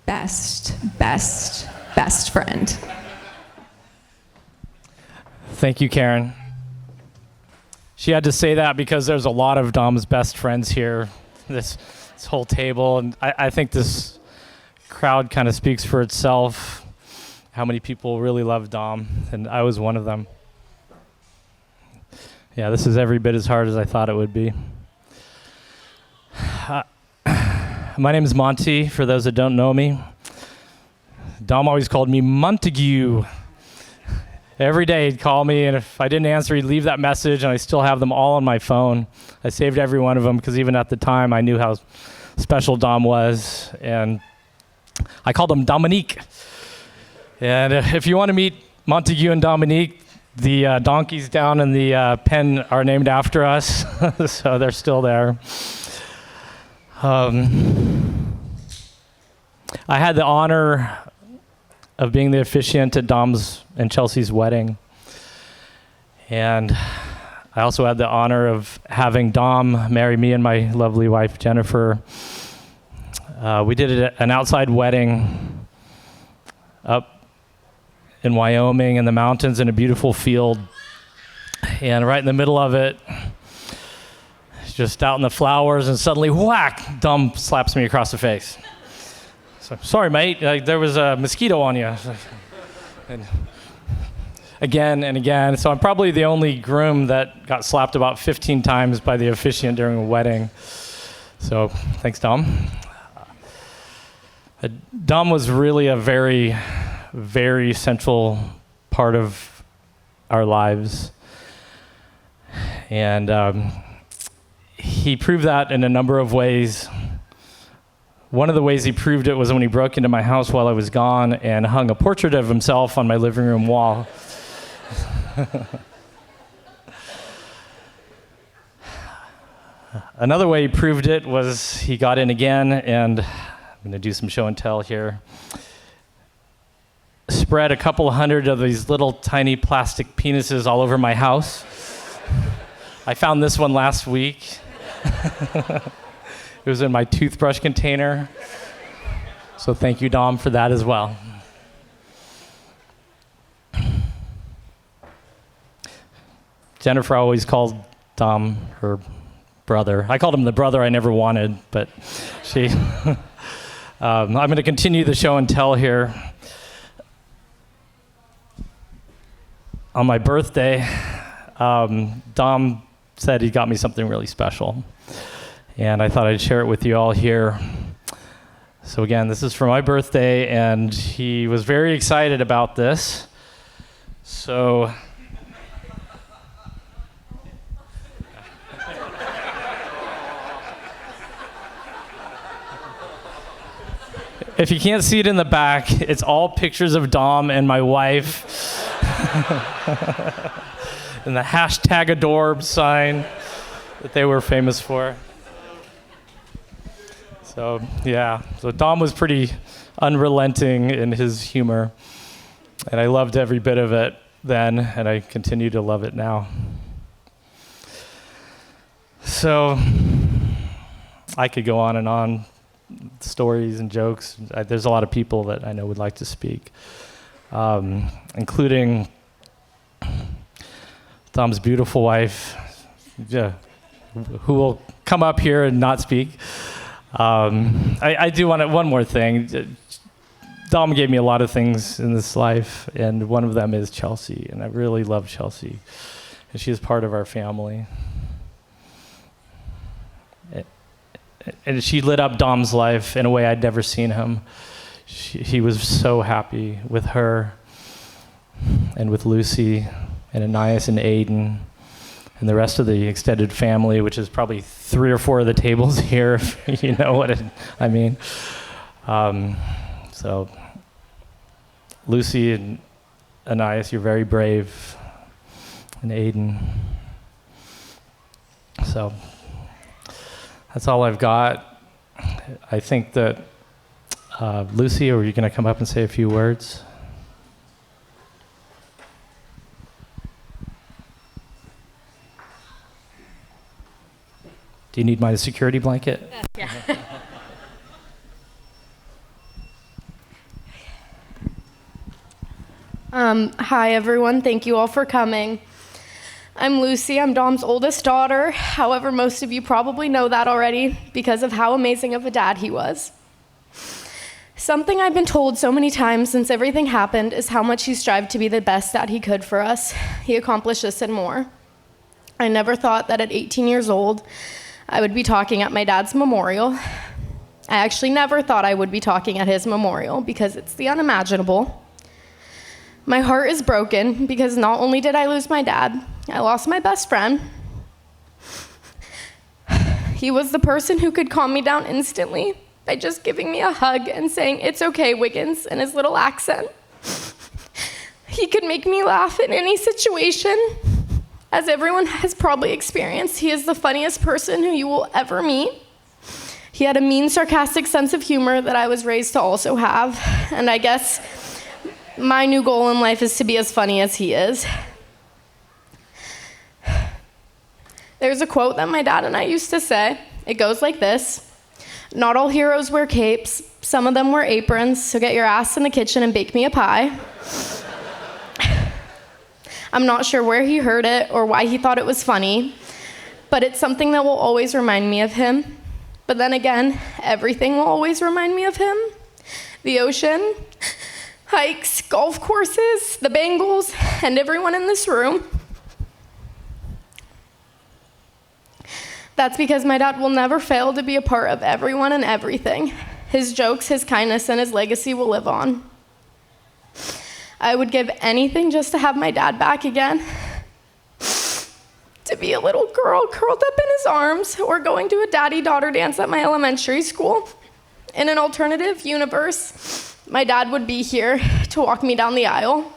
best friend. Thank you, Karen. She had to say that because there's a lot of Dom's best friends here, this whole table, and I think this crowd kind of speaks for itself, how many people really love Dom, and I was one of them. Yeah, this is every bit as hard as I thought it would be. My name is Monty, for those that don't know me. Dom always called me Montague. Every day he'd call me, and if I didn't answer, he'd leave that message, and I still have them all on my phone. I saved every one of them, because even at the time, I knew how special Dom was, and I called him Dominic. And if you want to meet Montague and Dominic, the donkeys down in the pen are named after us, so they're still there. I had the honor of being the officiant at Dom's and Chelsea's wedding. And I also had the honor of having Dom marry me and my lovely wife, Jennifer. We did an outside wedding up in Wyoming in the mountains in a beautiful field. And right in the middle of it, just out in the flowers, and suddenly, whack, Dom slaps me across the face. So, sorry, mate, there was a mosquito on you. And again and again. So I'm probably the only groom that got slapped about 15 times by the officiant during a wedding. So thanks, Dom. Dom was really a very, very central part of our lives. And he proved that in a number of ways. One of the ways he proved it was when he broke into my house while I was gone and hung a portrait of himself on my living room wall. Another way he proved it was he got in again, and I'm going to do some show and tell here. Spread a couple hundred of these little tiny plastic penises all over my house. I found this one last week. It was in my toothbrush container. So thank you, Dom, for that as well. Jennifer always called Dom her brother. I called him the brother I never wanted, but she... I'm going to continue the show and tell here. On my birthday, Dom said he got me something really special. And I thought I'd share it with you all here. So again, this is for my birthday, and he was very excited about this. So if you can't see it in the back, it's all pictures of Dom and my wife. And the hashtag Adorbs sign that they were famous for. So yeah, so Dom was pretty unrelenting in his humor, and I loved every bit of it then, and I continue to love it now. So I could go on and on, stories and jokes. There's a lot of people that I know would like to speak, including Dom's beautiful wife, who will come up here and not speak. I do want one more thing. Dom gave me a lot of things in this life, and one of them is Chelsea, and I really love Chelsea, and she is part of our family. And she lit up Dom's life in a way I'd never seen him. He was so happy with her, and with Lucy, and Anais and Aiden, and the rest of the extended family, which is probably 3 or 4 of the tables here, if you know what I mean. So, Lucy and Anais, you're very brave, and Aiden. So, that's all I've got. I think that, Lucy, are you going to come up and say a few words? Do you need my security blanket? Yeah. Hi, everyone. Thank you all for coming. I'm Lucy. I'm Dom's oldest daughter. However, most of you probably know that already because of how amazing of a dad he was. Something I've been told so many times since everything happened is how much he strived to be the best dad he could for us. He accomplished this and more. I never thought that at 18 years old, I would be talking at my dad's memorial. I actually never thought I would be talking at his memorial because it's the unimaginable. My heart is broken because not only did I lose my dad, I lost my best friend. He was the person who could calm me down instantly by just giving me a hug and saying, "It's okay, Wiggins," in his little accent. He could make me laugh in any situation. As everyone has probably experienced, he is the funniest person who you will ever meet. He had a mean, sarcastic sense of humor that I was raised to also have, and I guess my new goal in life is to be as funny as he is. There's a quote that my dad and I used to say. It goes like this: "Not all heroes wear capes. Some of them wear aprons, so get your ass in the kitchen and bake me a pie." I'm not sure where he heard it or why he thought it was funny, but it's something that will always remind me of him. But then again, everything will always remind me of him. The ocean, hikes, golf courses, the Bengals, and everyone in this room. That's because my dad will never fail to be a part of everyone and everything. His jokes, his kindness, and his legacy will live on. I would give anything just to have my dad back again. To be a little girl curled up in his arms or going to a daddy-daughter dance at my elementary school. In an alternative universe, my dad would be here to walk me down the aisle.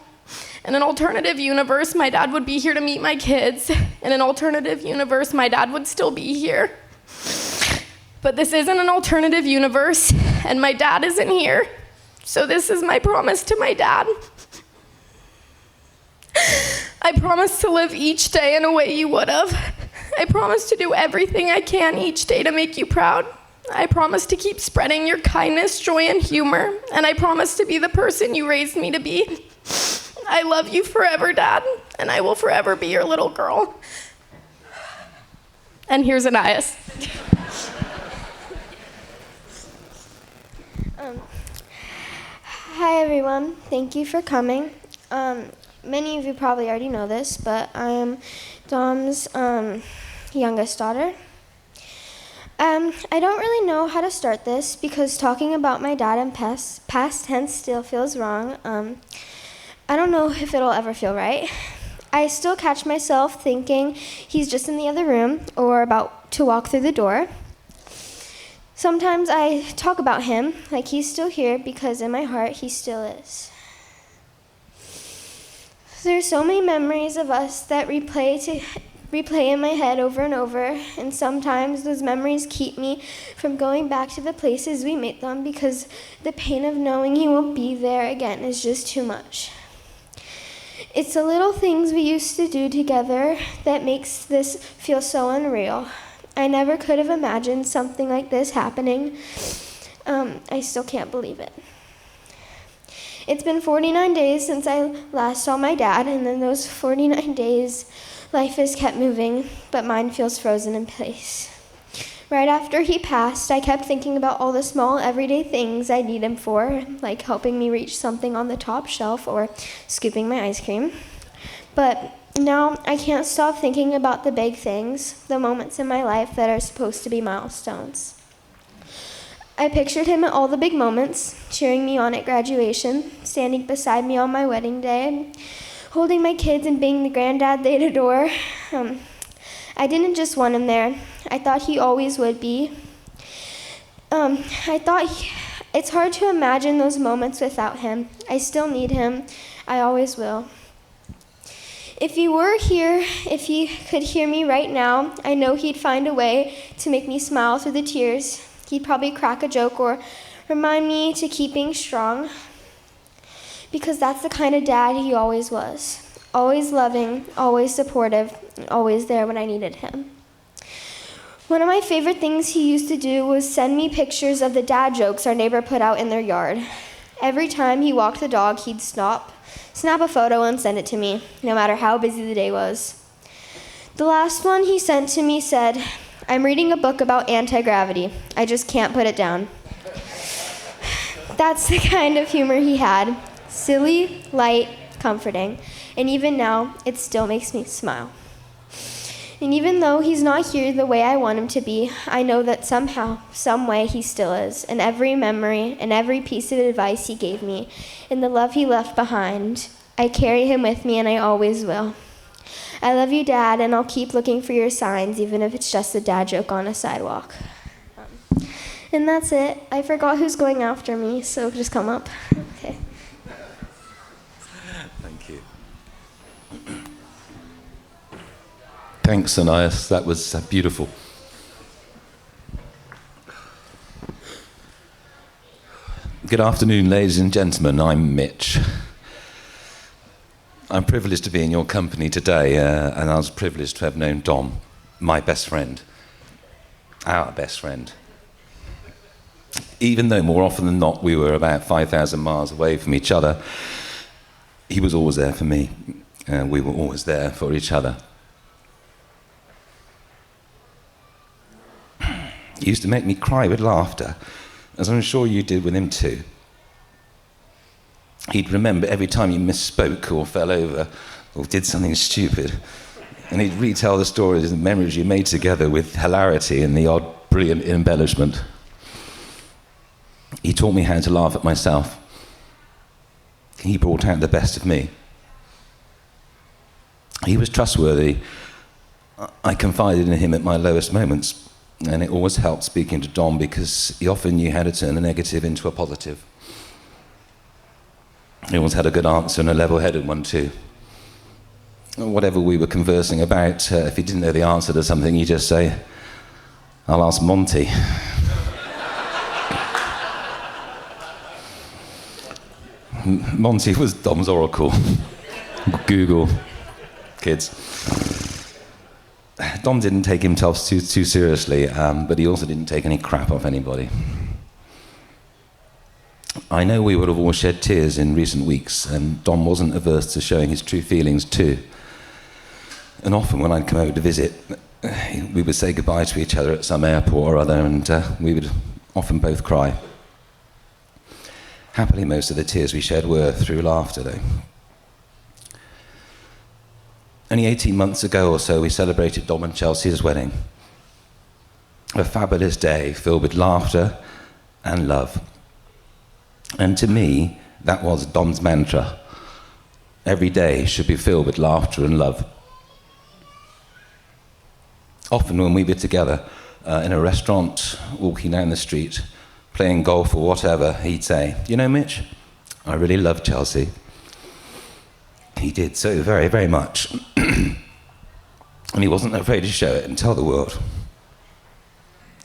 In an alternative universe, my dad would be here to meet my kids. In an alternative universe, my dad would still be here. But this isn't an alternative universe, and my dad isn't here. So this is my promise to my dad. I promise to live each day in a way you would have. I promise to do everything I can each day to make you proud. I promise to keep spreading your kindness, joy, and humor. And I promise to be the person you raised me to be. I love you forever, Dad, and I will forever be your little girl. And here's Anais. Hi, everyone. Thank you for coming. Many of you probably already know this, but I am Dom's youngest daughter. I don't really know how to start this because talking about my dad in past tense still feels wrong. I don't know if it'll ever feel right. I still catch myself thinking he's just in the other room or about to walk through the door. Sometimes I talk about him like he's still here because in my heart he still is. There's so many memories of us that replay in my head over and over, and sometimes those memories keep me from going back to the places we made them because the pain of knowing he won't be there again is just too much. It's the little things we used to do together that makes this feel so unreal. I never could have imagined something like this happening. I still can't believe it. It's been 49 days since I last saw my dad, and in those 49 days, life has kept moving, but mine feels frozen in place. Right after he passed, I kept thinking about all the small everyday things I need him for, like helping me reach something on the top shelf or scooping my ice cream. But now I can't stop thinking about the big things, the moments in my life that are supposed to be milestones. I pictured him at all the big moments, cheering me on at graduation, standing beside me on my wedding day, holding my kids and being the granddad they'd adore. I didn't just want him there. I thought he always would be. It's hard to imagine those moments without him. I still need him. I always will. If he were here, if he could hear me right now, I know he'd find a way to make me smile through the tears. He'd probably crack a joke or remind me to keep being strong, because that's the kind of dad he always was. Always loving, always supportive, always there when I needed him. One of my favorite things he used to do was send me pictures of the dad jokes our neighbor put out in their yard. Every time he walked the dog, he'd stop, snap a photo and send it to me, no matter how busy the day was. The last one he sent to me said, "I'm reading a book about anti-gravity. I just can't put it down." That's the kind of humor he had. Silly, light, comforting. And even now, it still makes me smile. And even though he's not here the way I want him to be, I know that somehow, some way he still is. And every memory and every piece of advice he gave me and the love he left behind, I carry him with me and I always will. I love you, Dad, and I'll keep looking for your signs, even if it's just a dad joke on a sidewalk. And that's it. I forgot who's going after me, so just come up. Okay. Thank you. Thanks, Anais. That was beautiful. Good afternoon, ladies and gentlemen. I'm Mitch. I'm privileged to be in your company today, and I was privileged to have known Dom, my best friend, our best friend. Even though more often than not we were about 5,000 miles away from each other, he was always there for me, and we were always there for each other. He used to make me cry with laughter, as I'm sure you did with him too. He'd remember every time you misspoke or fell over or did something stupid, and he'd retell the stories and memories you made together with hilarity and the odd brilliant embellishment. He taught me how to laugh at myself. He brought out the best of me. He was trustworthy. I confided in him at my lowest moments, and it always helped speaking to Dom because he often knew how to turn a negative into a positive. He always had a good answer and a level-headed one too. Whatever we were conversing about, if he didn't know the answer to something, he'd just say, "I'll ask Monty." Monty was Dom's oracle. Google, kids. Dom didn't take himself too seriously, but he also didn't take any crap off anybody. I know we would have all shed tears in recent weeks, and Dom wasn't averse to showing his true feelings too. And often when I'd come over to visit, we would say goodbye to each other at some airport or other, and we would often both cry. Happily, most of the tears we shed were through laughter, though. Only 18 months ago or so, we celebrated Dom and Chelsea's wedding. A fabulous day filled with laughter and love. And to me, that was Dom's mantra. Every day should be filled with laughter and love. Often when we were together in a restaurant, walking down the street, playing golf or whatever, he'd say, "You know, Mitch, I really love Chelsea." He did so very, very much. And he wasn't afraid to show it and tell the world.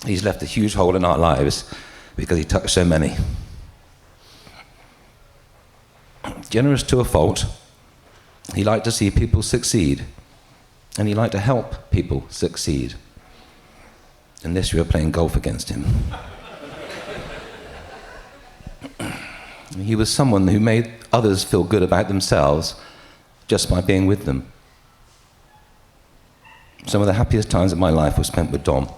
He's left a huge hole in our lives because he touched so many. Generous to a fault, he liked to see people succeed, and he liked to help people succeed. Unless you were playing golf against him. He was someone who made others feel good about themselves just by being with them. Some of the happiest times of my life were spent with Dom.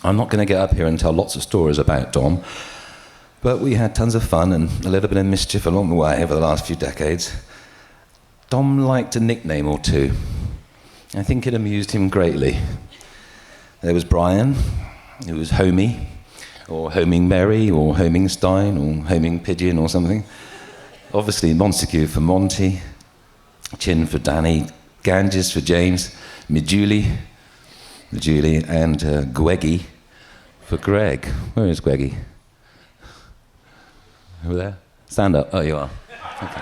I'm not going to get up here and tell lots of stories about Dom, but we had tons of fun and a little bit of mischief along the way over the last few decades. Dom liked a nickname or two. I think it amused him greatly. There was Bryan, who was Homie, or Homing Mary, or Homing Stein, or Homing Pigeon, or something. Obviously, Monte for Monty, Chin for Danny, Ganges for James, Mijuli, and Gweggy for Greg. Where is Gweggy? Over there? Stand up. Oh, you are. Okay.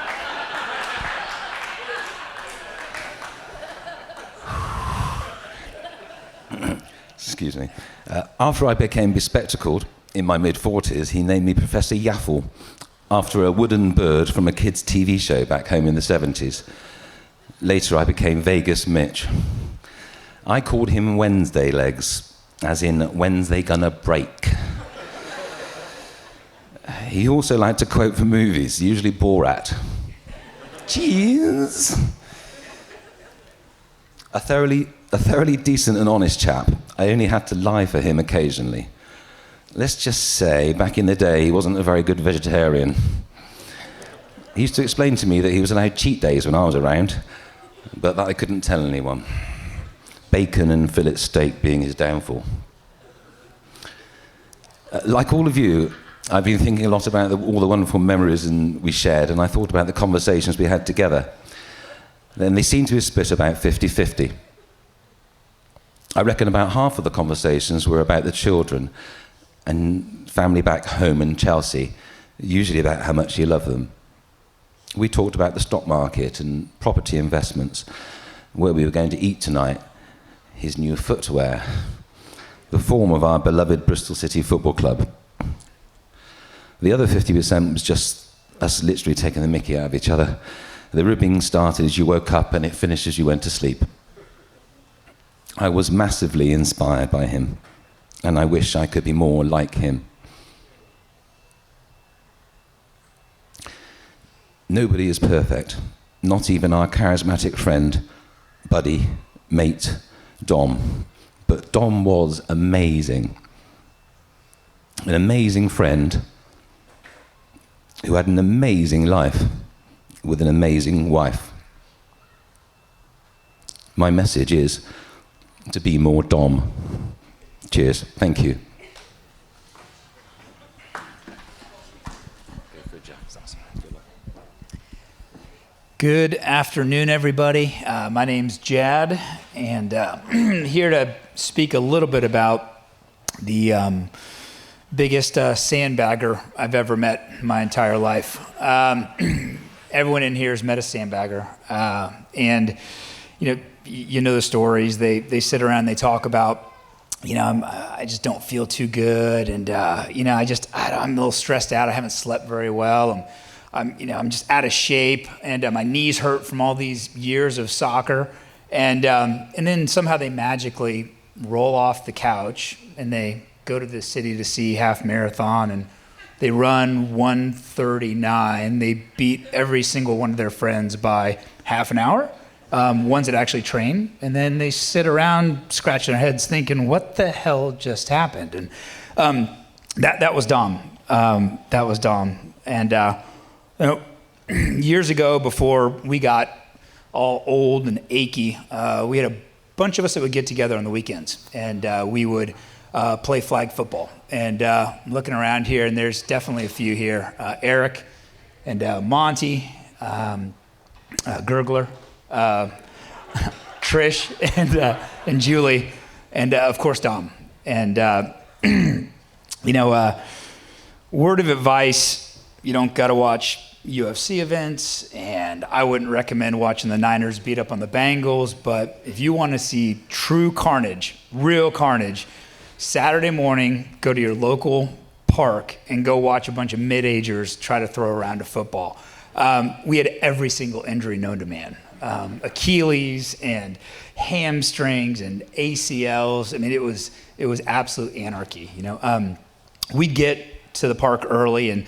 Excuse me. After I became bespectacled in my mid-40s, he named me Professor Yaffle, after a wooden bird from a kid's TV show back home in the 70s. Later, I became Vegas Mitch. I called him Wednesday Legs, as in, when's they gonna break? He also liked to quote from movies, usually Borat. Cheers. A thoroughly decent and honest chap. I only had to lie for him occasionally. Let's just say, back in the day, he wasn't a very good vegetarian. He used to explain to me that he was allowed cheat days when I was around, but that I couldn't tell anyone. Bacon and fillet steak being his downfall. Like all of you, I've been thinking a lot about all the wonderful memories we shared, and I thought about the conversations we had together. Then they seem to have split about 50-50. I reckon about half of the conversations were about the children and family back home in Chelsea, usually about how much you love them. We talked about the stock market and property investments, where we were going to eat tonight, his new footwear, the form of our beloved Bristol City Football Club. The other 50% was just us literally taking the mickey out of each other. The ribbing started as you woke up and it finished as you went to sleep. I was massively inspired by him, and I wish I could be more like him. Nobody is perfect, not even our charismatic friend, buddy, mate, Dom. But Dom was amazing. An amazing friend who had an amazing life with an amazing wife. My message is to be more Dom. Cheers. Thank you. Good afternoon, everybody. My name's Jadd, and here to speak a little bit about the biggest sandbagger I've ever met in my entire life. Everyone in here has met a sandbagger, and you know the stories. They sit around, they talk about, I just don't feel too good, and I'm a little stressed out. I haven't slept very well. I'm just out of shape, and my knees hurt from all these years of soccer, and then somehow they magically roll off the couch and they go to the city to see half marathon, and they run 1:39. They beat every single one of their friends by half an hour, ones that actually train, and then they sit around scratching their heads thinking, what the hell just happened? And that was Dom. That was Dom. And years ago, before we got all old and achy, we had a bunch of us that would get together on the weekends, and we would play flag football. And I'm looking around here, and there's definitely a few here. Eric and Monty, Gurgler, Trish, and Julie, and of course Dom. And word of advice: you don't got to watch UFC events, and I wouldn't recommend watching the Niners beat up on the Bengals, but if you want to see true carnage, real carnage, Saturday morning, go to your local park and go watch a bunch of mid-agers try to throw around a football. We had every single injury known to man. Achilles and hamstrings and ACLs. I mean, it was absolute anarchy. We'd get to the park early and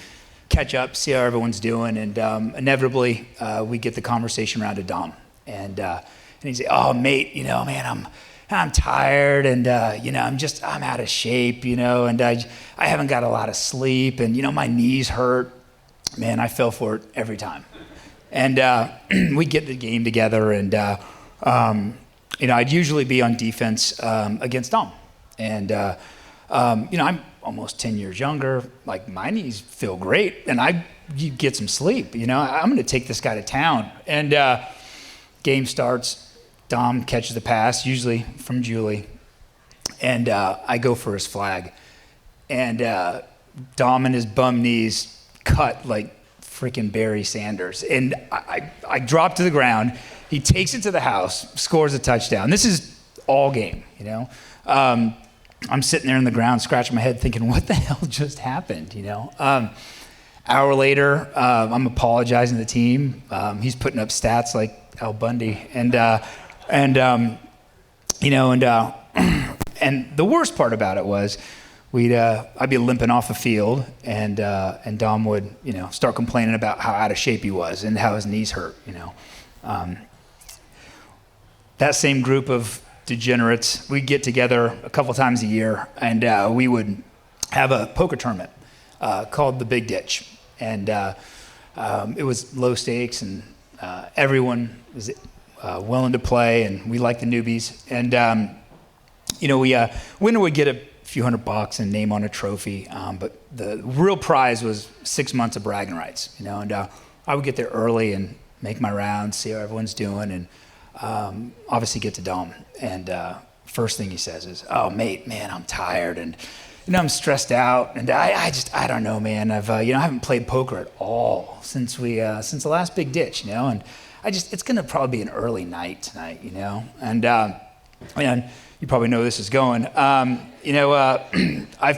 catch up, see how everyone's doing, and inevitably we get the conversation around to Dom, and he'd say, "Oh, mate, man, I'm tired, and I'm out of shape, and I haven't got a lot of sleep, and my knees hurt. Man, I fell for it every time." And we get the game together, and I'd usually be on defense against Dom, and I'm almost 10 years younger. Like, my knees feel great, and you get some sleep. I'm going to take this guy to town. And game starts. Dom catches the pass, usually from Julie, and I go for his flag. And Dom and his bum knees cut like freaking Barry Sanders. And I drop to the ground. He takes it to the house, scores a touchdown. This is all game, I'm sitting there on the ground, scratching my head, thinking, what the hell just happened, Hour later, I'm apologizing to the team. He's putting up stats like Al Bundy, and the worst part about it was I'd be limping off the field, and Dom would, start complaining about how out of shape he was and how his knees hurt, That same group of degenerates, we'd get together a couple times a year, and we would have a poker tournament called the Big Ditch. And it was low stakes, and everyone was willing to play, and we liked the newbies. And, winner would get a few $100 and name on a trophy, but the real prize was 6 months of bragging rights, and I would get there early and make my rounds, see how everyone's doing, and obviously get to Dom. And first thing he says is, "Oh, mate, man, I'm tired, and I'm stressed out, and I don't know, man. I haven't played poker at all since the last Big Ditch, and it's gonna probably be an early night tonight, and you probably know this is going. I've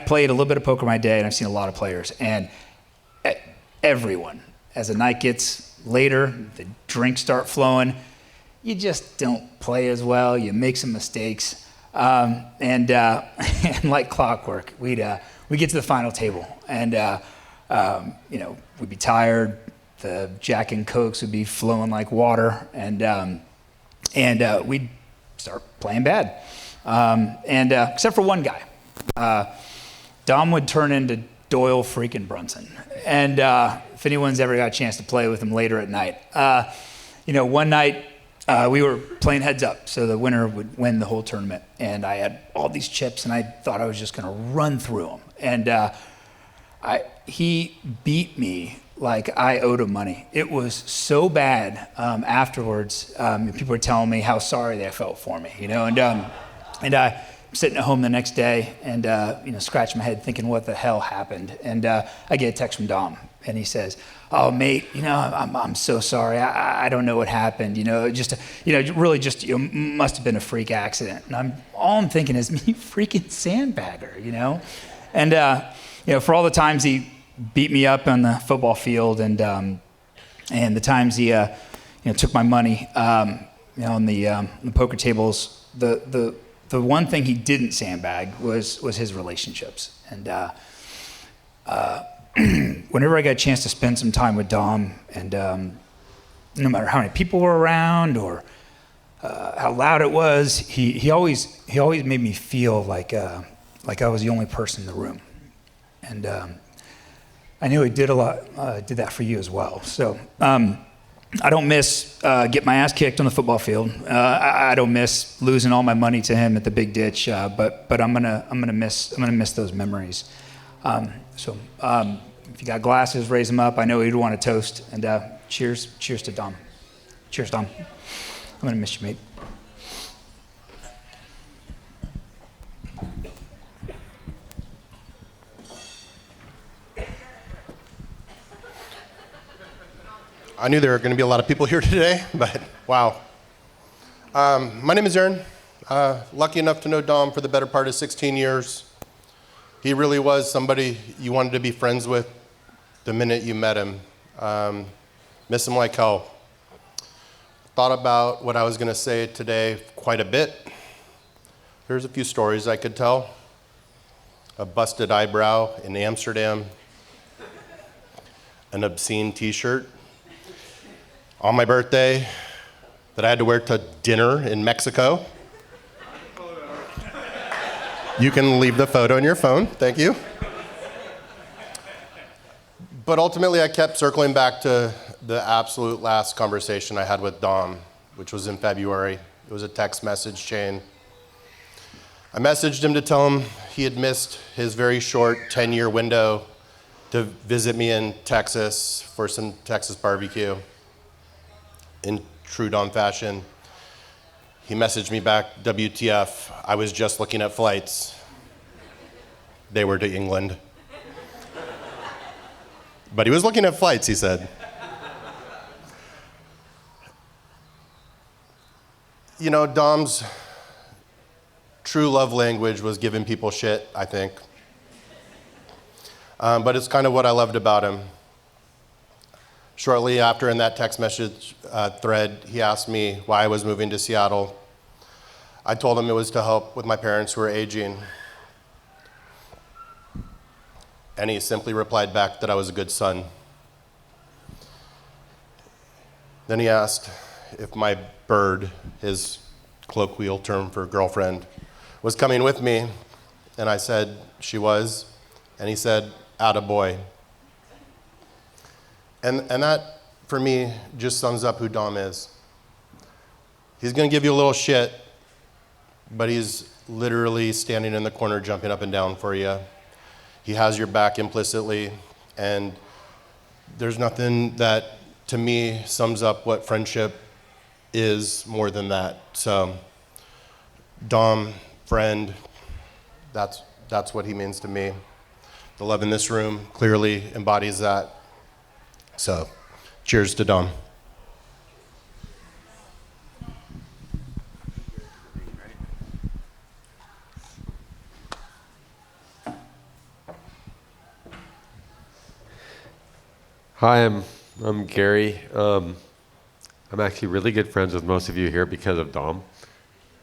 played a little bit of poker in my day, and I've seen a lot of players, and everyone, as the night gets later, the drinks start flowing, you just don't play as well. You make some mistakes, and like clockwork, we'd get to the final table, and we'd be tired. The Jack and Cokes would be flowing like water, and we'd start playing bad. Except for one guy, Dom would turn into Doyle freaking Brunson. And if anyone's ever got a chance to play with him later at night, one night we were playing heads up, so the winner would win the whole tournament. And I had all these chips, and I thought I was just going to run through them. And he beat me like I owed him money. It was so bad afterwards. People were telling me how sorry they felt for me, and I'm sitting at home the next day and, scratching my head thinking what the hell happened. And I get a text from Dom, and he says, "Oh, mate, I'm so sorry. I don't know what happened. Really just must have been a freak accident." And all I'm thinking is, me freaking sandbagger, And, for all the times he beat me up on the football field and the times he, took my money, on the poker tables, the one thing he didn't sandbag was his relationships. And whenever I got a chance to spend some time with Dom, and no matter how many people were around or how loud it was, he always made me feel like I was the only person in the room. And I knew he did that for you as well. So I don't miss getting my ass kicked on the football field. I don't miss losing all my money to him at the Big Ditch. But I'm gonna miss those memories. So if you got glasses, raise them up. I know you'd want to toast. And cheers to Dom. Cheers, Dom. I'm gonna miss you, mate. I knew there were going to be a lot of people here today, but wow. My name is Aaron. Lucky enough to know Dom for the better part of 16 years. He really was somebody you wanted to be friends with the minute you met him. Miss him like hell. Thought about what I was going to say today quite a bit. Here's a few stories I could tell. A busted eyebrow in Amsterdam. An obscene t-shirt on my birthday that I had to wear to dinner in Mexico. You can leave the photo in your phone, thank you. But ultimately I kept circling back to the absolute last conversation I had with Dom, which was in February. It was a text message chain. I messaged him to tell him he had missed his very short 10-year window to visit me in Texas for some Texas barbecue. In true Dom fashion, he messaged me back, "WTF, I was just looking at flights." They were to England. But he was looking at flights, he said. Dom's true love language was giving people shit, I think. But it's kind of what I loved about him. Shortly after, in that text message thread, he asked me why I was moving to Seattle. I told him it was to help with my parents who were aging. And he simply replied back that I was a good son. Then he asked if my bird, his colloquial term for girlfriend, was coming with me. And I said she was. And he said, attaboy. And that, for me, just sums up who Dom is. He's going to give you a little shit, but he's literally standing in the corner, jumping up and down for you. He has your back implicitly, and there's nothing that, to me, sums up what friendship is more than that. So, Dom, friend, that's what he means to me. The love in this room clearly embodies that. So, cheers to Dom. Hi, I'm Gary. I'm actually really good friends with most of you here because of Dom.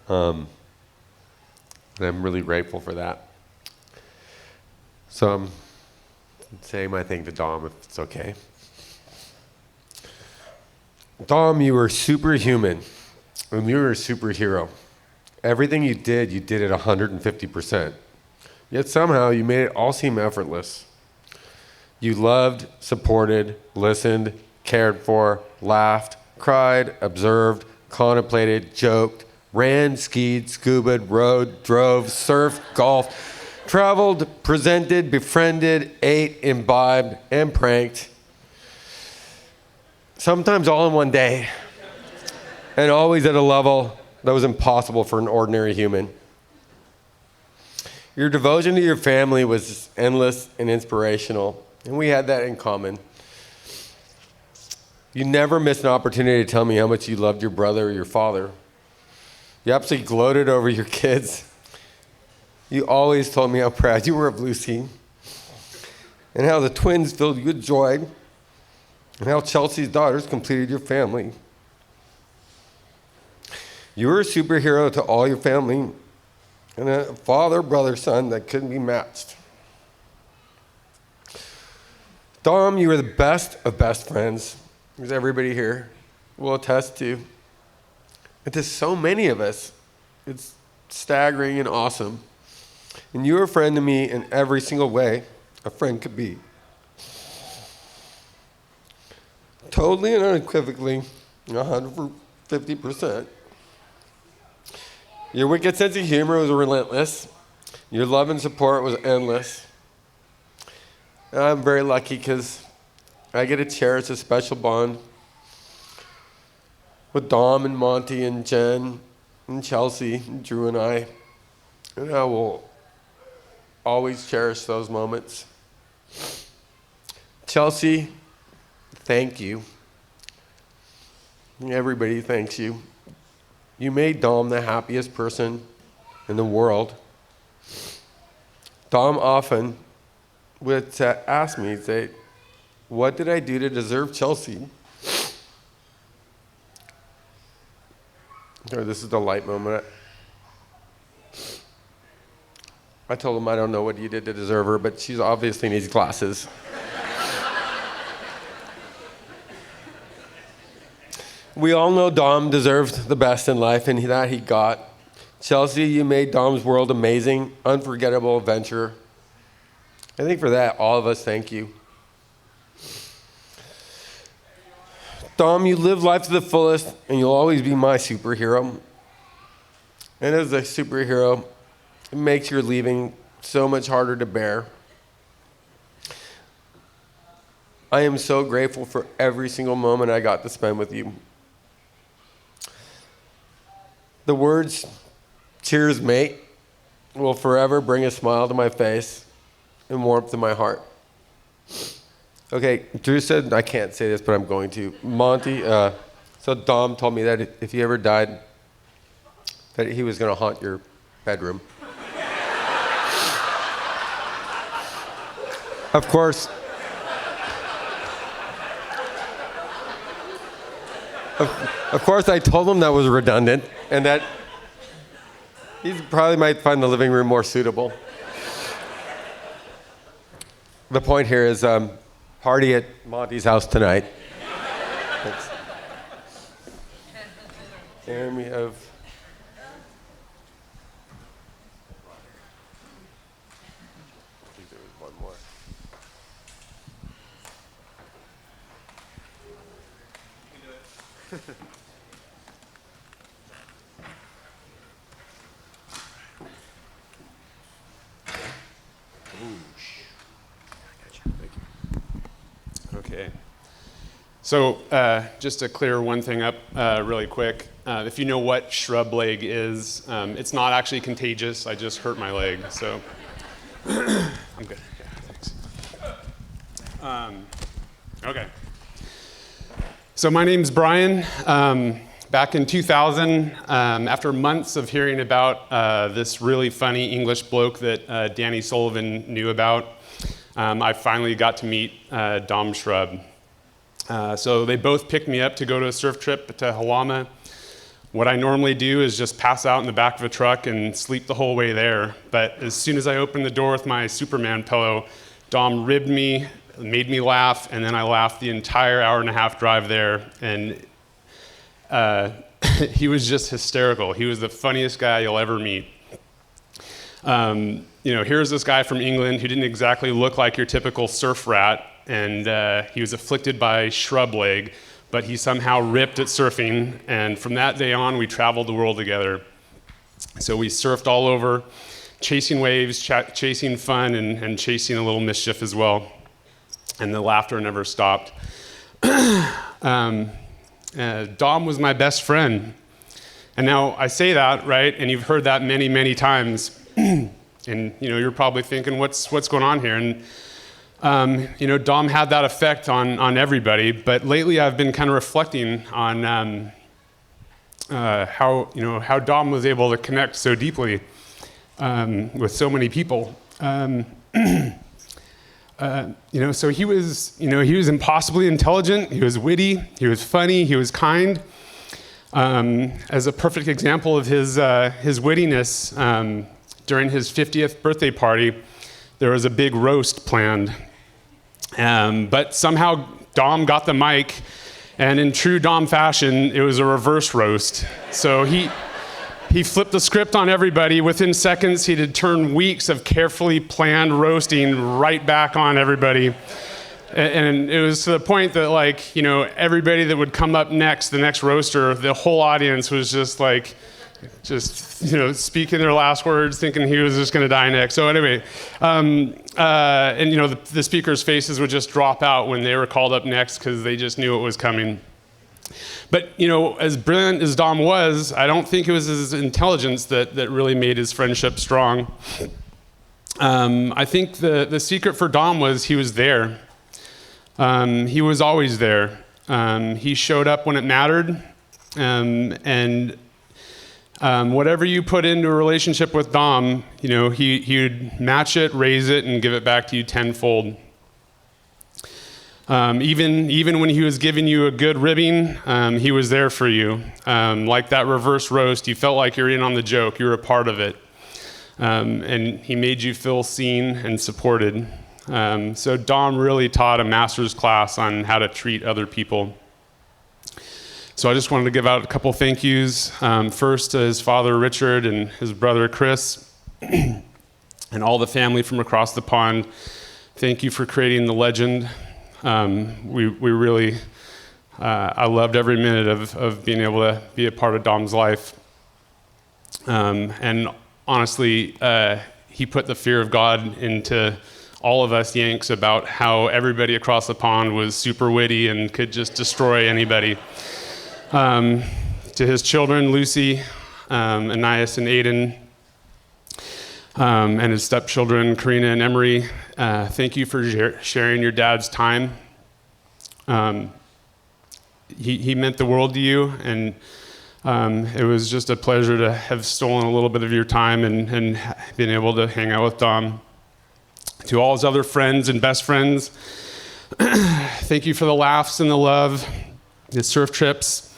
And I'm really grateful for that. So I'm saying my thing to Dom, if it's okay. Dom, you were superhuman, and you were a superhero. Everything you did at 150%. Yet somehow you made it all seem effortless. You loved, supported, listened, cared for, laughed, cried, observed, contemplated, joked, ran, skied, scubaed, rode, drove, surfed, golfed, traveled, presented, befriended, ate, imbibed, and pranked. Sometimes all in one day, and always at a level that was impossible for an ordinary human. Your devotion to your family was endless and inspirational. And we had that in common. You never missed an opportunity to tell me how much you loved your brother or your father. You absolutely gloated over your kids. You always told me how proud you were of Lucy, and how the twins filled you with joy, and how Chelsea's daughters completed your family. You were a superhero to all your family, and a father, brother, son that couldn't be matched. Dom, you were the best of best friends, as everybody here will attest to. And to so many of us, it's staggering and awesome. And you were a friend to me in every single way a friend could be. Totally and unequivocally, 150%. Your wicked sense of humor was relentless. Your love and support was endless. And I'm very lucky because I get to cherish a special bond with Dom and Monte and Jen and Chelsea and Drew and I. And I will always cherish those moments. Chelsea, thank you. Everybody thanks you. You made Dom the happiest person in the world. Dom often would ask me, say, what did I do to deserve Chelsea? Oh, this is the light moment. I told him I don't know what you did to deserve her, but she obviously needs glasses. We all know Dom deserved the best in life, and that he got. Chelsea, you made Dom's world amazing, unforgettable adventure. I think for that, all of us thank you. Dom, you live life to the fullest, and you'll always be my superhero. And as a superhero, it makes your leaving so much harder to bear. I am so grateful for every single moment I got to spend with you. The words, cheers, mate, will forever bring a smile to my face and warmth to my heart. Okay, Drew said I can't say this, but I'm going to. Monte, so Dom told me that if he ever died, that he was going to haunt your bedroom. Of course, I told him that was redundant and that he probably might find the living room more suitable. The point here is party at Monty's house tonight. And we have... I think there was one more. Okay. So just to clear one thing up really quick, if you know what shrub leg is, it's not actually contagious. I just hurt my leg, so I'm good. Yeah, thanks. Okay. So my name's Bryan. Back in 2000, after months of hearing about this really funny English bloke that Danny Sullivan knew about, I finally got to meet Dom Shrubb. So they both picked me up to go to a surf trip to Halama. What I normally do is just pass out in the back of a truck and sleep the whole way there. But as soon as I opened the door with my Superman pillow, Dom ribbed me, made me laugh, and then I laughed the entire hour-and-a-half drive there. And he was just hysterical. He was the funniest guy you'll ever meet. Here's this guy from England who didn't exactly look like your typical surf rat, and he was afflicted by shrub leg, but he somehow ripped at surfing, and from that day on, we traveled the world together. So we surfed all over, chasing waves, chasing fun, and chasing a little mischief as well, and the laughter never stopped. Dom was my best friend, and now I say that, right, and you've heard that many, many times. And you're probably thinking, what's going on here? And Dom had that effect on everybody. But lately, I've been kind of reflecting on how Dom was able to connect so deeply with so many people. So he was impossibly intelligent. He was witty. He was funny. He was kind. As a perfect example of his wittiness. During his 50th birthday party, there was a big roast planned. But somehow Dom got the mic, and in true Dom fashion, it was a reverse roast. So he flipped the script on everybody. Within seconds, he had turned weeks of carefully planned roasting right back on everybody. And it was to the point that, everybody that would come up next, the next roaster, the whole audience was just speaking their last words, thinking he was just going to die next. So anyway, the speakers' faces would just drop out when they were called up next because they just knew it was coming. But, as brilliant as Dom was, I don't think it was his intelligence that really made his friendship strong. I think the secret for Dom was he was there. He was always there. He showed up when it mattered, whatever you put into a relationship with Dom, he would match it, raise it, and give it back to you tenfold. Even when he was giving you a good ribbing, he was there for you. Like that reverse roast, you felt like you were in on the joke. You were a part of it. And he made you feel seen and supported. So Dom really taught a master's class on how to treat other people. So I just wanted to give out a couple thank yous. First to his father, Richard, and his brother, Chris, and all the family from across the pond. Thank you for creating the legend. We really, I loved every minute of being able to be a part of Dom's life. And honestly, he put the fear of God into all of us Yanks about how everybody across the pond was super witty and could just destroy anybody. To his children, Lucy, Anais and Aiden, and his stepchildren, Karina and Emery, thank you for sharing your dad's time. He meant the world to you, and it was just a pleasure to have stolen a little bit of your time and been able to hang out with Dom. To all his other friends and best friends, thank you for the laughs and the love, the surf trips.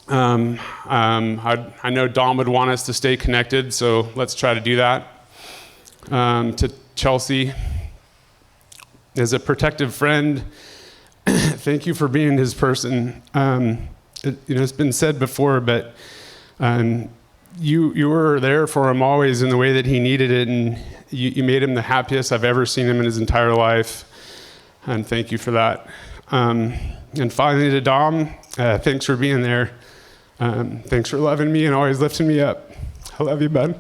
I know Dom would want us to stay connected, so let's try to do that. To Chelsea, As a protective friend, thank you for being his person. It's been said before, but you were there for him always in the way that he needed it, and you made him the happiest I've ever seen him in his entire life. And thank you for that. And finally to Dom, thanks for being there. Thanks for loving me and always lifting me up. I love you, bud.